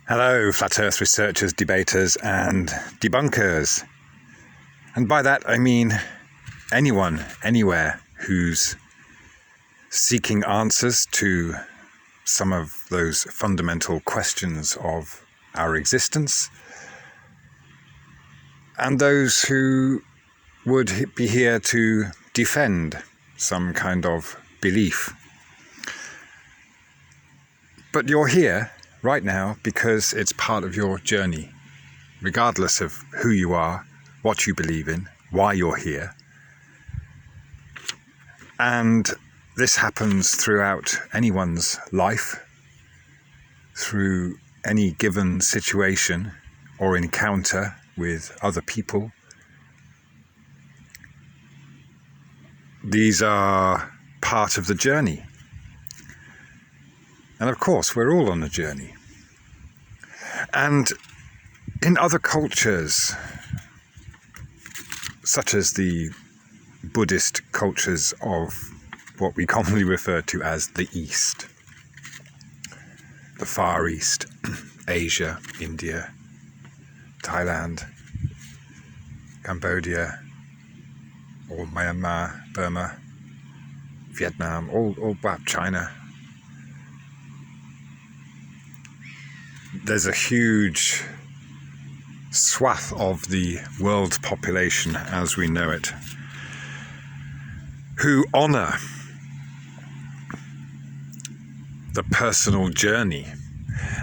Hello, flat earth researchers, debaters and debunkers. And by that I mean anyone, anywhere who's seeking answers to some of those fundamental questions of our existence, and those who would be here to defend some kind of belief. But you're here right now because it's part of your journey, regardless of who you are, what you believe in, why you're here. And this happens throughout anyone's life, through any given situation or encounter with other people. These are part of the journey. And of course, we're all on a journey. And in other cultures, such as the Buddhist cultures of what we commonly refer to as the East, the Far East, Asia, India, Thailand, Cambodia, or Myanmar, Burma, Vietnam, all about China. There's a huge swath of the world's population as we know it who honour the personal journey,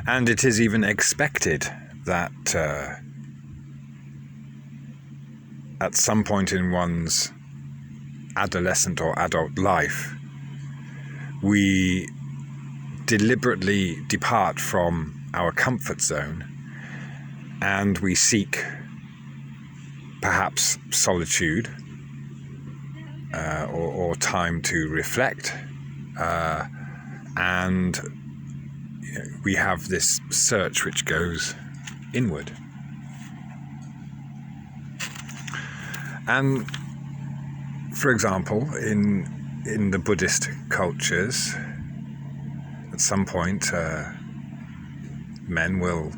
and it is even expected that at some point in one's adolescent or adult life we deliberately depart from our comfort zone and we seek perhaps solitude or time to reflect, and we have this search which goes inward. And for example, in the Buddhist cultures, at some point men will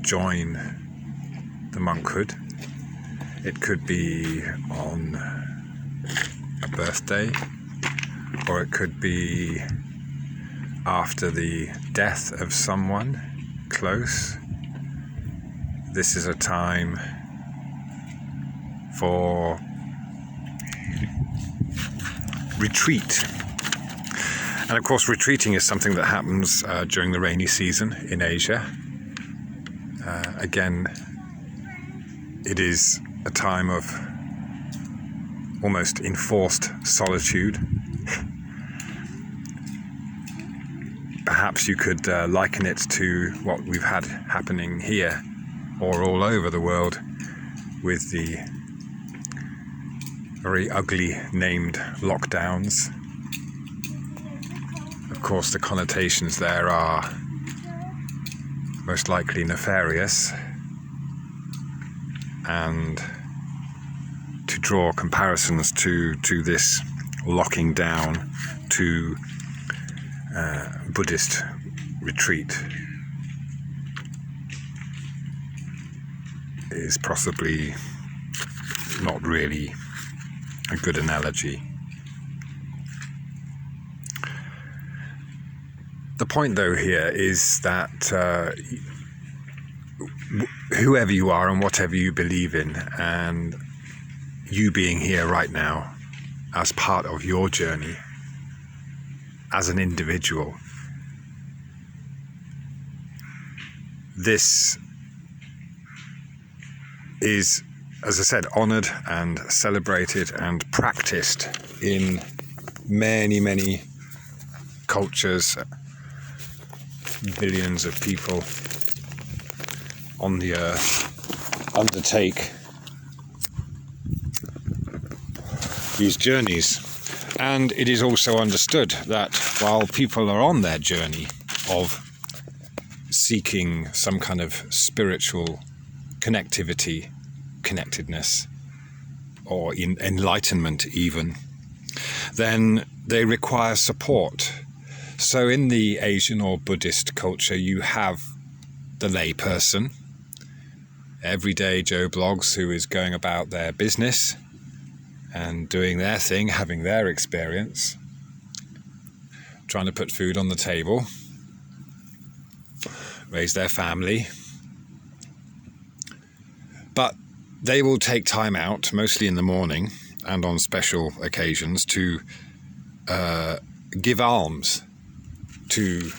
join the monkhood. It could be on a birthday, or it could be after the death of someone close. This is a time for retreat. And of course, retreating is something that happens during the rainy season in Asia. Again, it is a time of almost enforced solitude. Perhaps you could liken it to what we've had happening here or all over the world with the very ugly named lockdowns. Of course, the connotations there are most likely nefarious, and to draw comparisons to this locking down to Buddhist retreat is possibly not really a good analogy. The point, though, here is that whoever you are and whatever you believe in, and you being here right now as part of your journey as an individual, this is, as I said, honoured and celebrated and practiced in many, many cultures. Billions of people on the earth undertake these journeys, and it is also understood that while people are on their journey of seeking some kind of spiritual connectedness, or enlightenment even, then they require support. So in the Asian or Buddhist culture, you have the lay person, everyday Joe Bloggs who is going about their business and doing their thing, having their experience, trying to put food on the table, raise their family. But they will take time out, mostly in the morning and on special occasions, to give alms to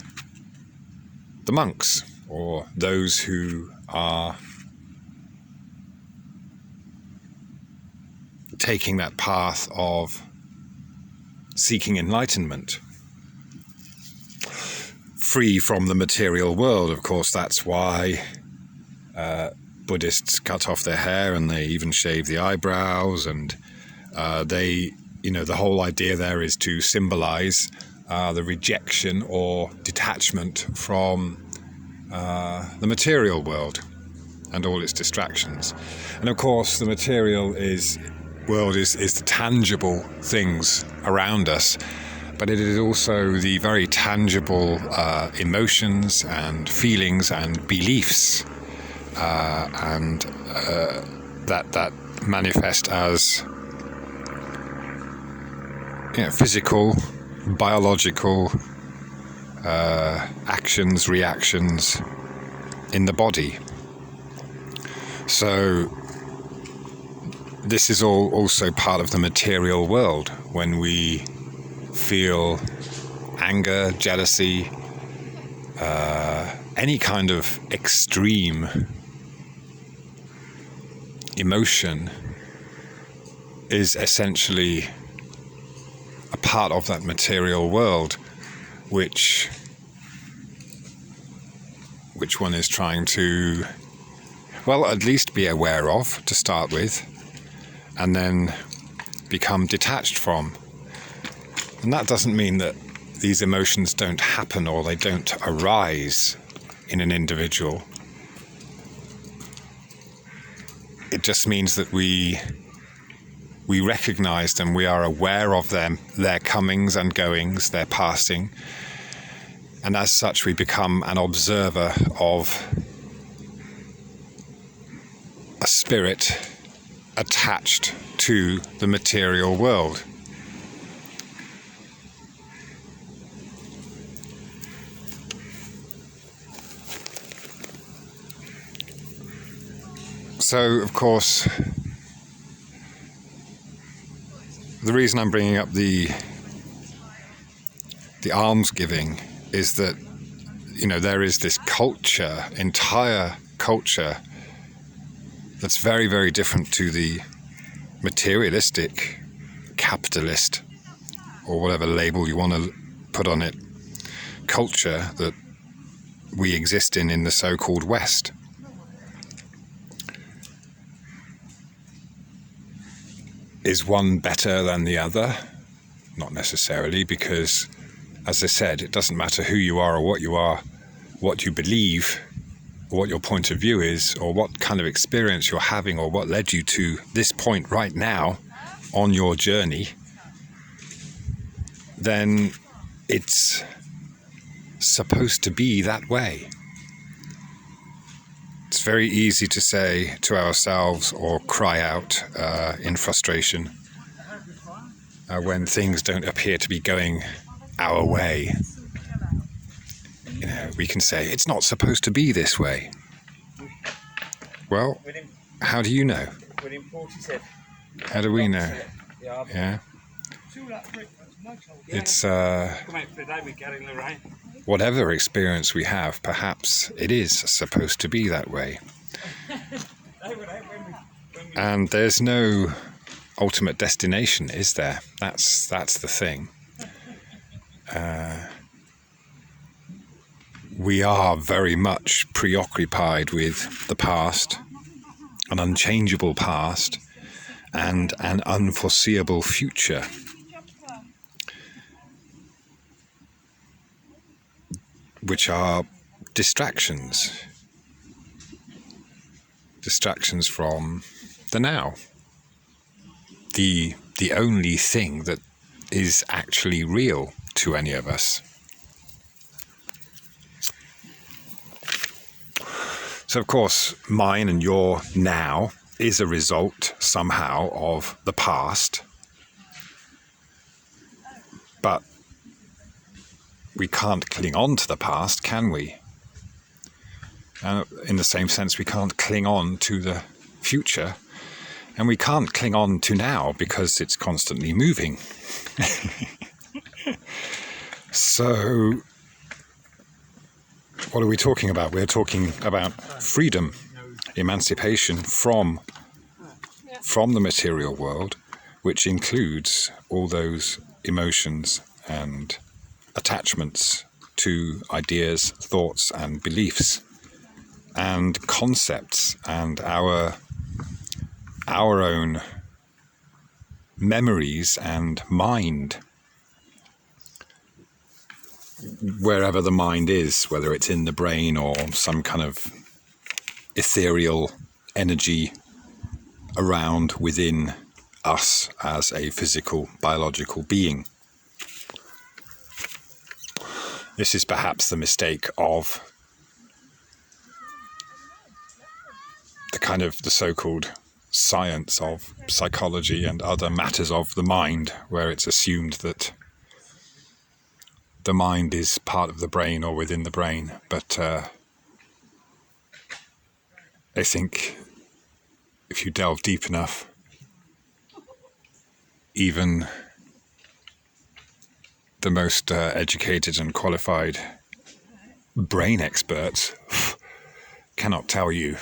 the monks or those who are taking that path of seeking enlightenment, free from the material world. Of course, that's why Buddhists cut off their hair and they even shave the eyebrows, and the whole idea there is to symbolize the rejection or detachment from the material world and all its distractions. And of course, the material world is the tangible things around us, but it is also the very tangible emotions and feelings and beliefs and that manifest as physical, biological actions, reactions in the body. So this is all also part of the material world. When we feel anger, jealousy, any kind of extreme emotion is essentially a part of that material world, which one is trying to, well, at least be aware of to start with, and then become detached from. And that doesn't mean that these emotions don't happen or they don't arise in an individual. It just means that we recognize them, we are aware of them, their comings and goings, their passing, and as such we become an observer of a spirit attached to the material world. So, of course, the reason I'm bringing up the alms giving is that, there is this culture, entire culture, that's very, very different to the materialistic, capitalist, or whatever label you want to put on it, culture that we exist in the so-called West. Is one better than the other? Not necessarily, because, as I said, it doesn't matter who you are, what you believe, or what your point of view is, or what kind of experience you're having, or what led you to this point right now on your journey. Then it's supposed to be that way. It's very easy to say to ourselves or cry out in frustration when things don't appear to be going our way. We can say, it's not supposed to be this way. Well, how do you know? How do we know? Yeah. It's whatever experience we have, perhaps it is supposed to be that way. And there's no ultimate destination, is there? That's the thing. We are very much preoccupied with the past, an unchangeable past, and an unforeseeable future. Which are distractions from the now. The only thing that is actually real to any of us. So, of course, mine and your now is a result somehow of the past. But we can't cling on to the past, can we? In the same sense, we can't cling on to the future. And we can't cling on to now because it's constantly moving. So, what are we talking about? We're talking about freedom, emancipation from the material world, which includes all those emotions and attachments to ideas, thoughts and beliefs and concepts and our own memories and mind, wherever the mind is, whether it's in the brain or some kind of ethereal energy around within us as a physical, biological being. This is perhaps the mistake of the so-called science of psychology and other matters of the mind, where it's assumed that the mind is part of the brain or within the brain. But I think if you delve deep enough, even the most educated and qualified brain experts cannot tell you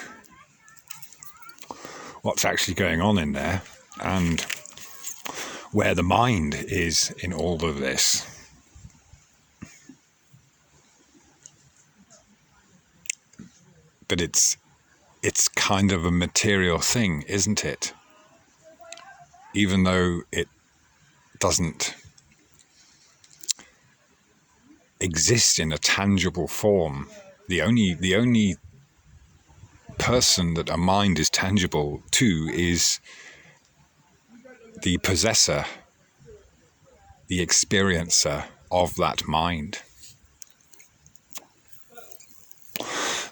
what's actually going on in there and where the mind is in all of this. But it's kind of a material thing, isn't it? Even though it doesn't exist in a tangible form, the only person that a mind is tangible to is the possessor, the experiencer of that mind.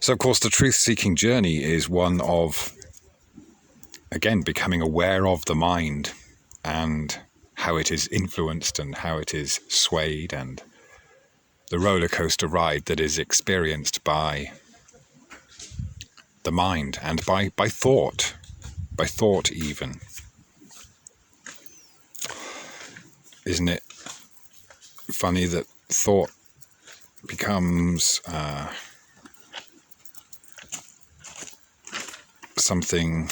So, of course, the truth-seeking journey is one of, again, becoming aware of the mind and how it is influenced and how it is swayed, and the roller coaster ride that is experienced by the mind and by thought even. Isn't it funny that thought becomes something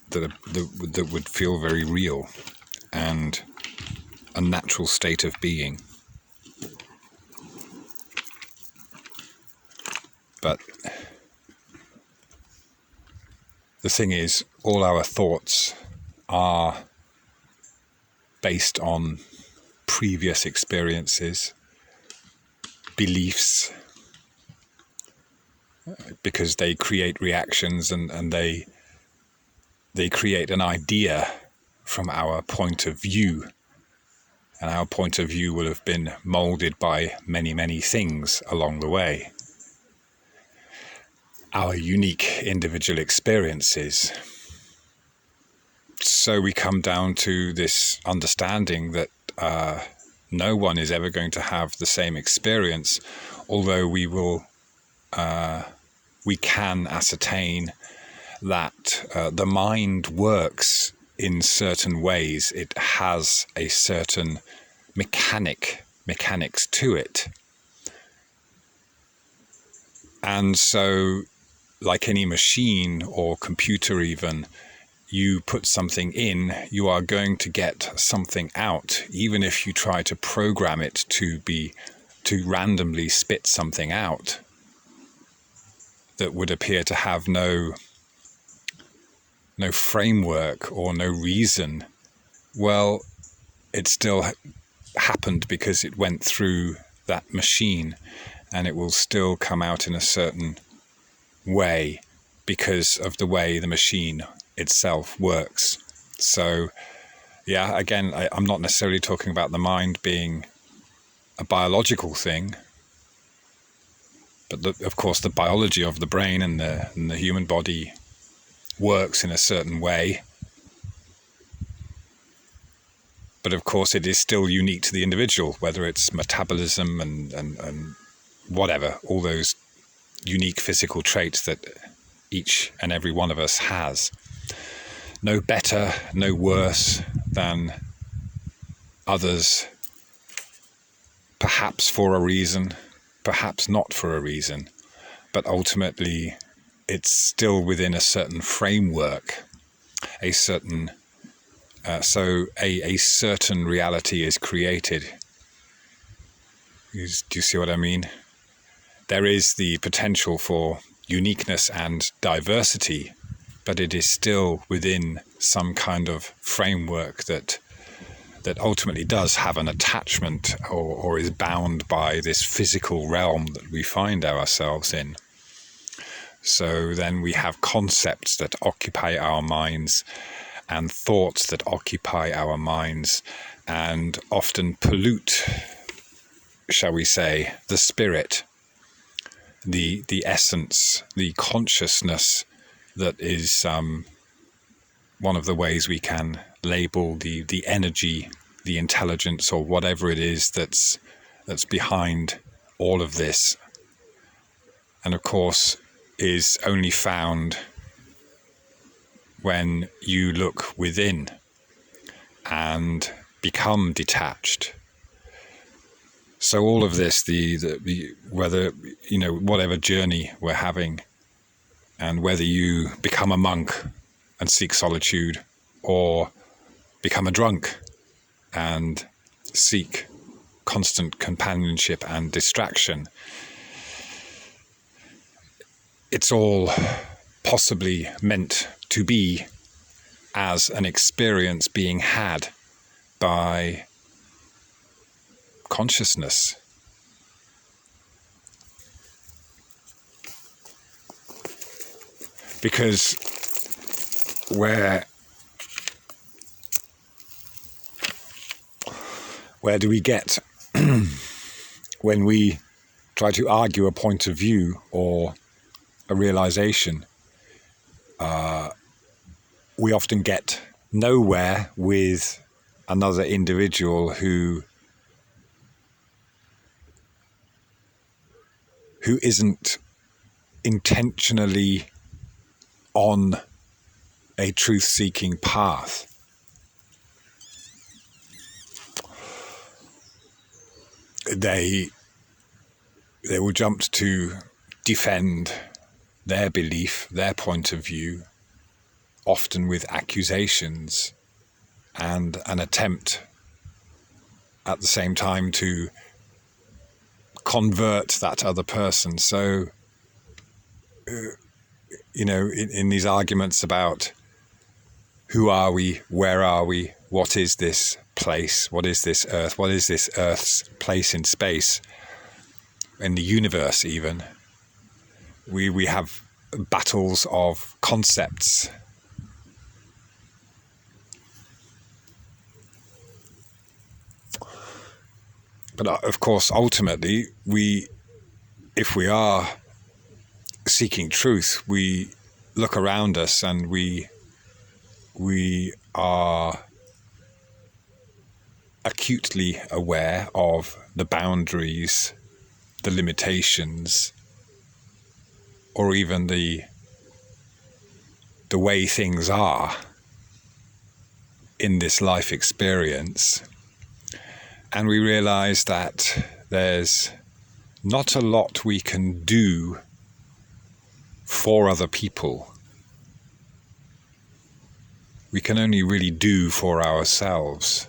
that would feel very real and a natural state of being? But the thing is, all our thoughts are based on previous experiences, beliefs, because they create reactions and they create an idea from our point of view. And our point of view will have been molded by many, many things along the way. Our unique individual experiences. So we come down to this understanding that no one is ever going to have the same experience, although we can ascertain that the mind works in certain ways. It has a certain mechanics to it. And so, like any machine or computer even, you put something in, you are going to get something out, even if you try to program it to randomly spit something out that would appear to have no framework or no reason. Well, it still happened because it went through that machine, and it will still come out in a certain way because of the way the machine itself works. So, yeah, again, I'm not necessarily talking about the mind being a biological thing, But of course, the biology of the brain and the human body works in a certain way. But of course, it is still unique to the individual, whether it's metabolism and whatever, all those unique physical traits that each and every one of us has. No better, no worse than others, perhaps for a reason, perhaps not for a reason, but ultimately it's still within a certain framework, a certain a certain reality is created. Do you see what I mean? There is the potential for uniqueness and diversity, but it is still within some kind of framework that ultimately does have an attachment or is bound by this physical realm that we find ourselves in. So then we have concepts that occupy our minds and thoughts that occupy our minds and often pollute, shall we say, the spirit, the essence, the consciousness that is one of the ways we can label the energy, the intelligence, or whatever it is that's behind all of this. And of course, is only found when you look within and become detached. So all of this, the whether, whatever journey we're having, and whether you become a monk and seek solitude, or become a drunk and seek constant companionship and distraction, it's all possibly meant to be as an experience being had by consciousness. Because where do we get when we try to argue a point of view or a realization? We often get nowhere with another individual who isn't intentionally on a truth-seeking path. They will jump to defend their belief, their point of view, often with accusations and an attempt at the same time to convert that other person. So, in these arguments about who are we, where are we, what is this place, what is this earth, what is this earth's place in space, in the universe even, we have battles of concepts. But of course, ultimately, if we are seeking truth, we look around us and we are acutely aware of the boundaries, the limitations, or even the way things are in this life experience. And we realize that there's not a lot we can do for other people. We can only really do for ourselves,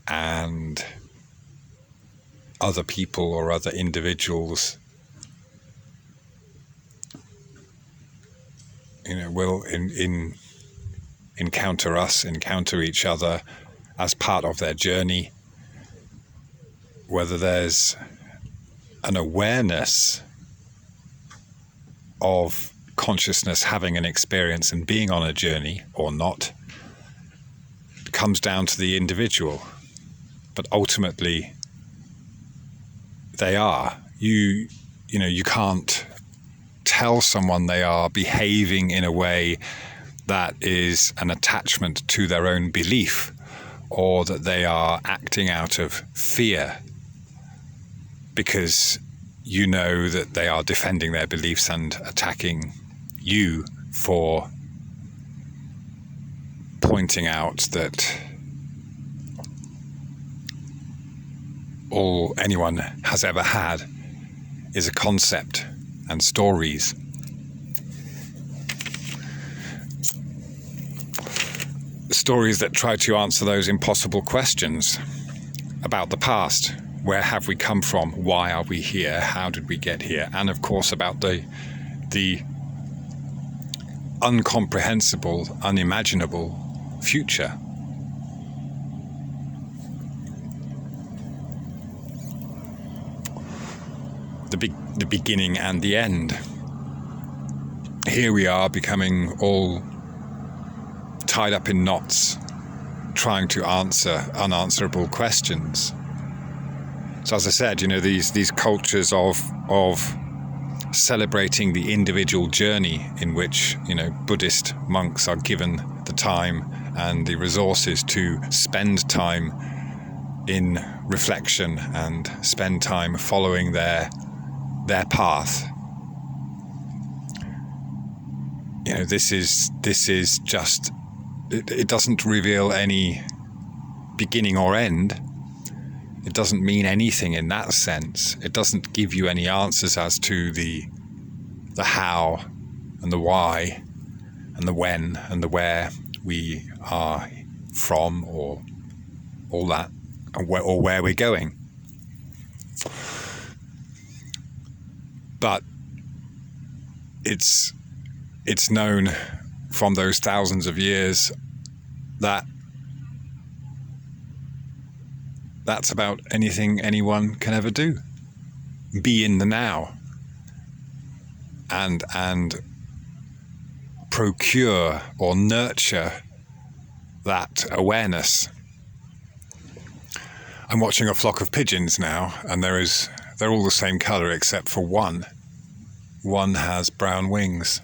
and other people or other individuals, will encounter us, encounter each other as part of their journey. Whether there's an awareness of consciousness having an experience and being on a journey or not, comes down to the individual. But ultimately, they are. You you can't tell someone they are behaving in a way that is an attachment to their own belief, or that they are acting out of fear, because you know that they are defending their beliefs and attacking you for pointing out that all anyone has ever had is a concept and stories. Stories that try to answer those impossible questions about the past. Where have we come from? Why are we here? How did we get here? And of course about the incomprehensible, unimaginable future. The beginning and the end. Here we are becoming all tied up in knots, trying to answer unanswerable questions. So as I said, these cultures of celebrating the individual journey, in which Buddhist monks are given the time and the resources to spend time in reflection and spend time following their path. This is just, it doesn't reveal any beginning or end. It doesn't mean anything in that sense. It doesn't give you any answers as to the how and the why and the when and the where we are from, or all that, or where we're going. But it's known from those thousands of years that that's about anything anyone can ever do. Be in the now and procure or nurture that awareness. I'm watching a flock of pigeons now, and they're all the same colour except for one. One has brown wings.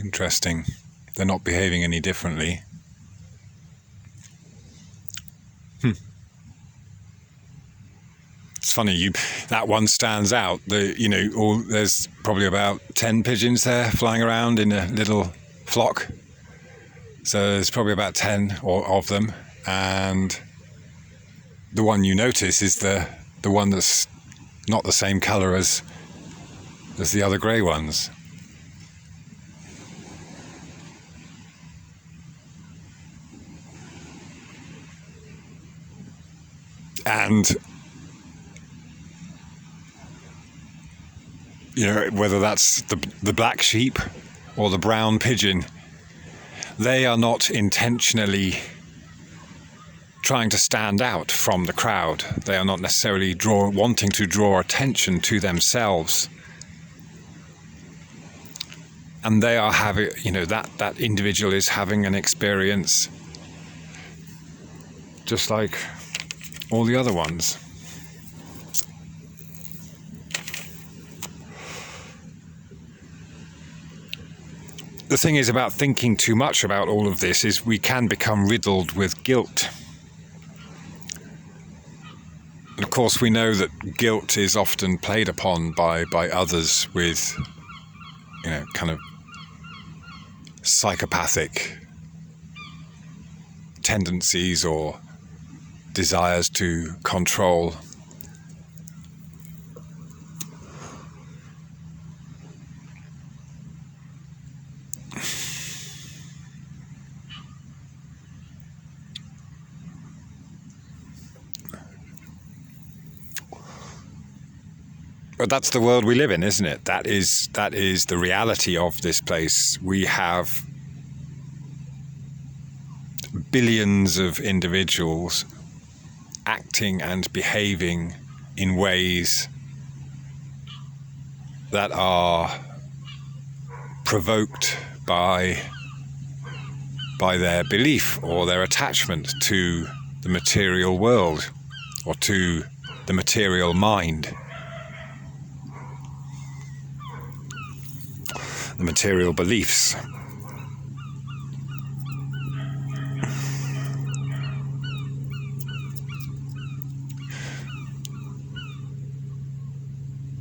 Interesting. They're not behaving any differently. It's funny, that one stands out. There's probably about 10 pigeons there flying around in a little flock. So there's probably about 10 of them, and the one you notice is the one that's not the same colour as the other grey ones. And whether that's the black sheep or the brown pigeon, they are not intentionally trying to stand out from the crowd. They are not necessarily wanting to draw attention to themselves. And they are having, that individual is having an experience just like all the other ones. The thing is about thinking too much about all of this is we can become riddled with guilt. And of course we know that guilt is often played upon by others with, kind of psychopathic tendencies or desires to control. But that's the world we live in, isn't it? That is the reality of this place. We have billions of individuals acting and behaving in ways that are provoked by their belief or their attachment to the material world or to the material mind, the material beliefs.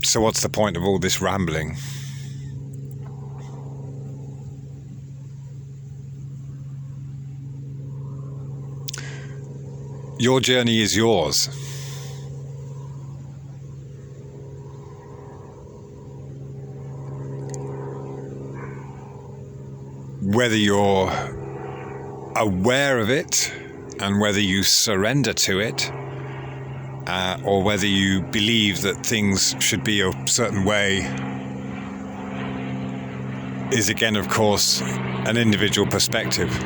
So what's the point of all this rambling? Your journey is yours. Whether you're aware of it and whether you surrender to it, or whether you believe that things should be a certain way, is again, of course, an individual perspective.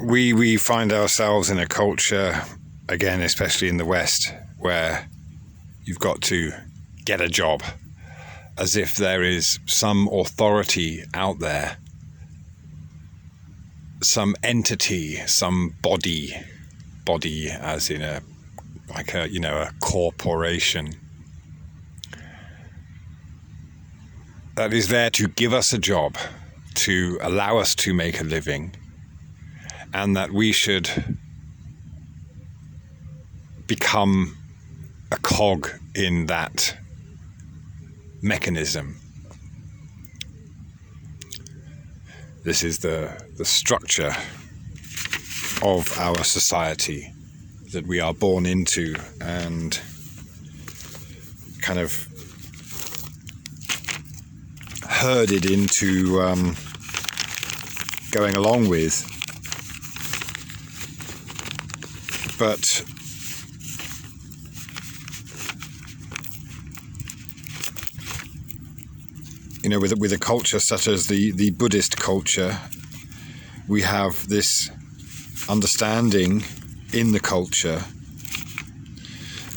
We find ourselves in a culture, again, especially in the West, where you've got to get a job, as if there is some authority out there, some entity, some body as in a corporation that is there to give us a job, to allow us to make a living, and that we should become a cog in that mechanism. This is the structure of our society that we are born into and kind of herded into going along with. But with a culture such as the Buddhist culture, we have this understanding in the culture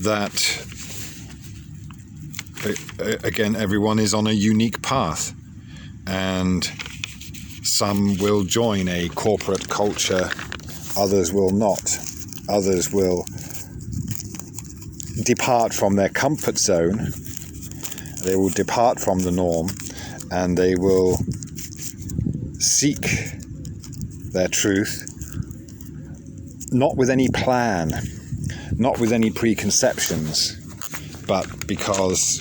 that, again, everyone is on a unique path, and some will join a corporate culture, others will not. Others will depart from their comfort zone, they will depart from the norm, and they will seek their truth, not with any plan, not with any preconceptions, but because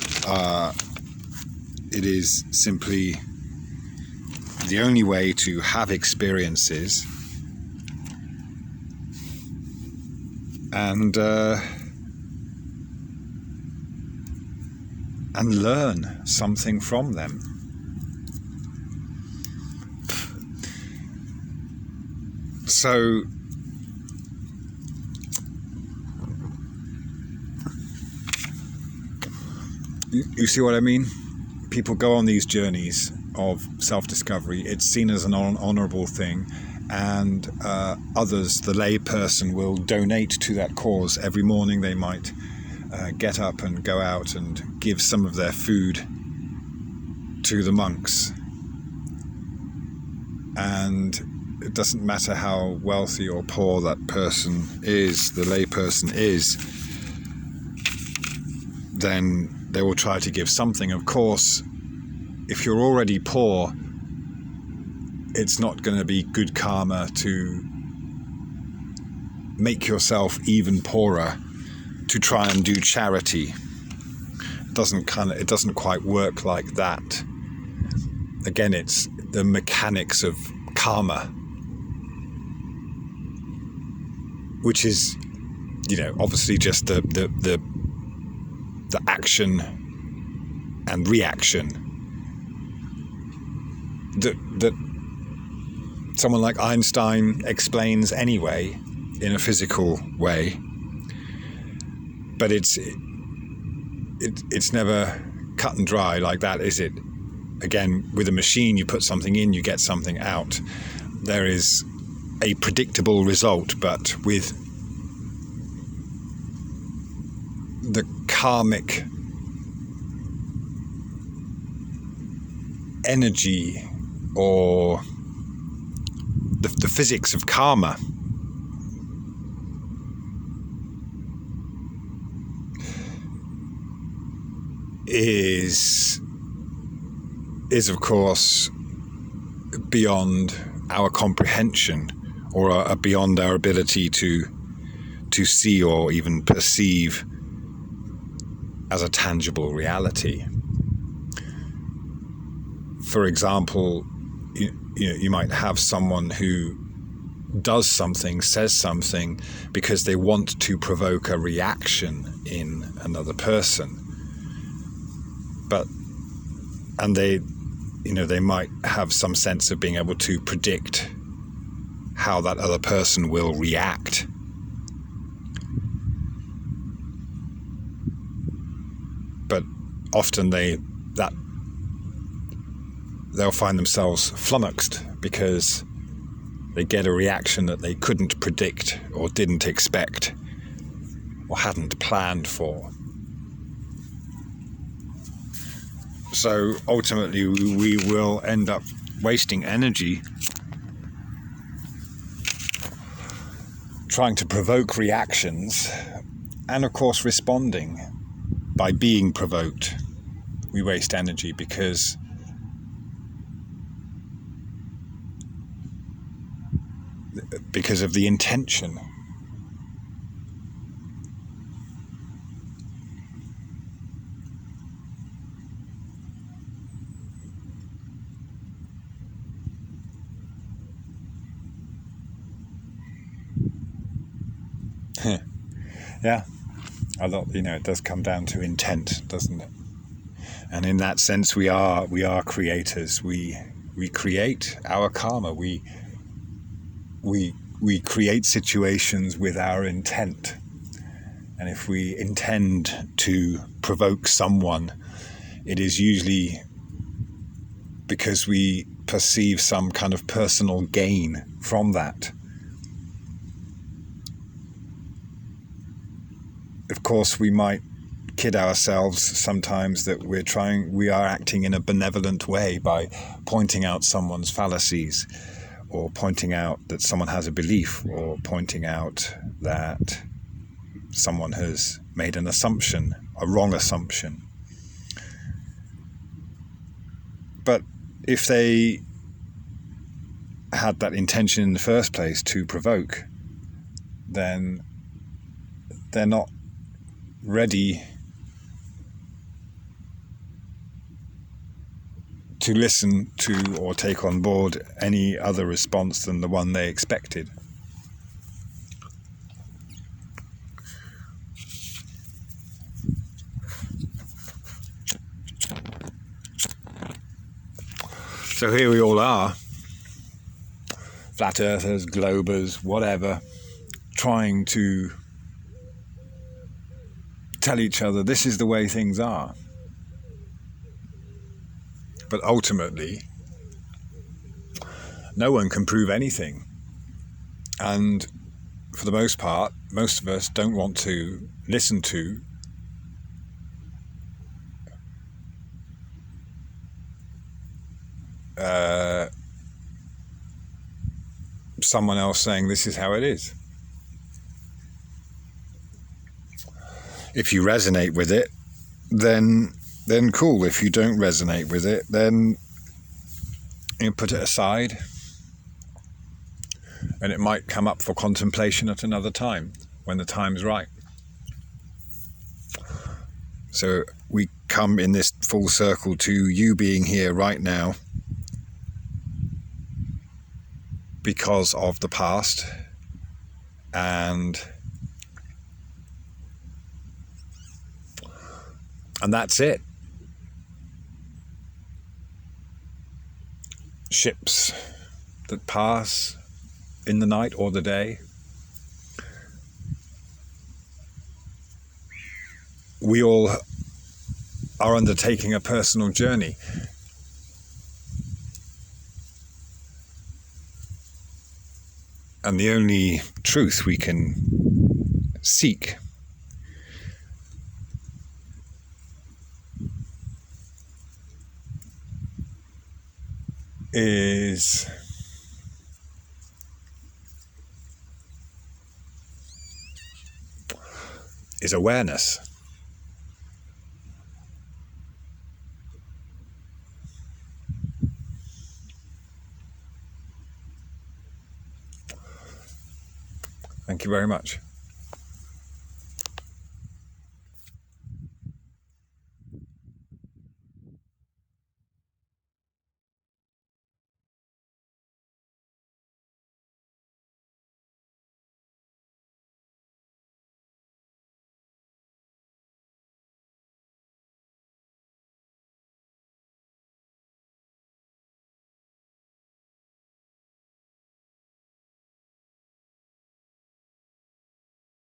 it is simply the only way to have experiences and learn something from them. So you see what I mean? People go on these journeys of self-discovery. It's seen as an honourable thing, and others, the lay person, will donate to that cause. Every morning they might get up and go out and give some of their food to the monks. And it doesn't matter how wealthy or poor that person is, the lay person is, then they will try to give something. Of course, if you're already poor, it's not going to be good karma to make yourself even poorer to try and do charity. It doesn't quite work like that. Again, it's the mechanics of karma, which is, obviously just the action and reaction that someone like Einstein explains anyway in a physical way, but it's never cut and dry like that, is it? Again, with a machine, you put something in, you get something out. There is a predictable result, but with the karmic energy or the physics of karma, is of course beyond our comprehension, or beyond our ability to see or even perceive as a tangible reality. For example, you might have someone who does something, says something because they want to provoke a reaction in another person. And they might have some sense of being able to predict how that other person will react. But often they'll find themselves flummoxed because they get a reaction that they couldn't predict or didn't expect or hadn't planned for. So ultimately we will end up wasting energy trying to provoke reactions, and of course responding by being provoked. We waste energy because of the intention. Yeah, I thought, it does come down to intent, doesn't it? And in that sense, we are creators. We create our karma. We create situations with our intent. And if we intend to provoke someone, it is usually because we perceive some kind of personal gain from that. Of course, we might kid ourselves sometimes that we are acting in a benevolent way by pointing out someone's fallacies, or pointing out that someone has a belief, or pointing out that someone has made an assumption, a wrong assumption. But if they had that intention in the first place to provoke, then they're not ready to listen to or take on board any other response than the one they expected. So here we all are, flat earthers, globers, whatever, trying to tell each other this is the way things are. But ultimately, no one can prove anything. And for the most part, most of us don't want to listen to someone else saying this is how it is. If you resonate with it, then cool. If you don't resonate with it, then you put it aside, and it might come up for contemplation at another time when the time's right. So we come in this full circle to you being here right now because of the past, and that's it. Ships that pass in the night or the day. We all are undertaking a personal journey. And the only truth we can seek is awareness. Thank you very much.